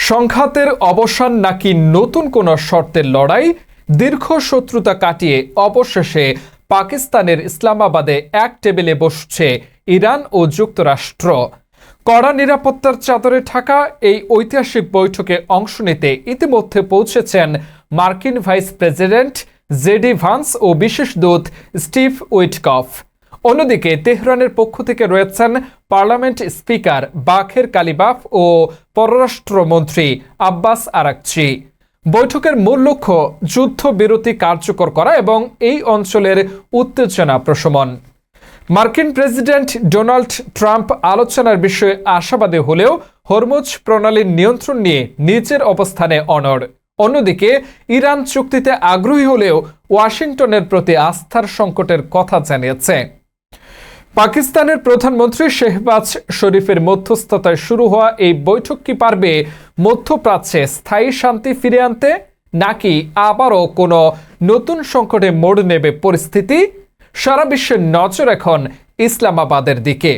সংঘাতের অবসান নাকি নতুন কোনো শর্তের লড়াই? দীর্ঘ শত্রুতা কাটিয়ে অবশেষে পাকিস্তানের ইসলামাবাদে এক টেবিলে বসছে ইরান ও যুক্তরাষ্ট্র। কড়া নিরাপত্তার চাদরে ঢাকা এই ঐতিহাসিক বৈঠকে অংশ নিতে ইতিমধ্যে পৌঁছেছেন মার্কিন ভাইস প্রেসিডেন্ট জেডি ভান্স ও বিশেষ দূত স্টিভ উইটকফ। অন্যদিকে তেহরানের পক্ষ থেকে রয়েছেন পার্লামেন্ট স্পিকার বাখের কালিবাফ ও পররাষ্ট্রমন্ত্রী আব্বাস আরাকচি। বৈঠকের মূল লক্ষ্য যুদ্ধবিরতি কার্যকর করা এবং এই অঞ্চলের উত্তেজনা প্রশমন। মার্কিন প্রেসিডেন্ট ডোনাল্ড ট্রাম্প আলোচনার বিষয়ে আশাবাদী হলেও হরমুজ প্রণালীর নিয়ন্ত্রণ নিয়ে নিজের অবস্থানে অনড়। অন্যদিকে ইরান চুক্তিতে আগ্রহী হলেও ওয়াশিংটনের প্রতি আস্থার সংকটের কথা জানিয়েছে। পাকিস্তানের প্রধানমন্ত্রী শেহবাজ শরীফের মধ্যস্থতায় শুরু হওয়া এই বৈঠক কি পারবে মধ্যপ্রাচ্যে স্থায়ী শান্তি ফিরে আনতে, নাকি আবারও কোনো নতুন সংকটে মোড় নেবে পরিস্থিতি? সারা বিশ্বের নজর এখন ইসলামাবাদের দিকে।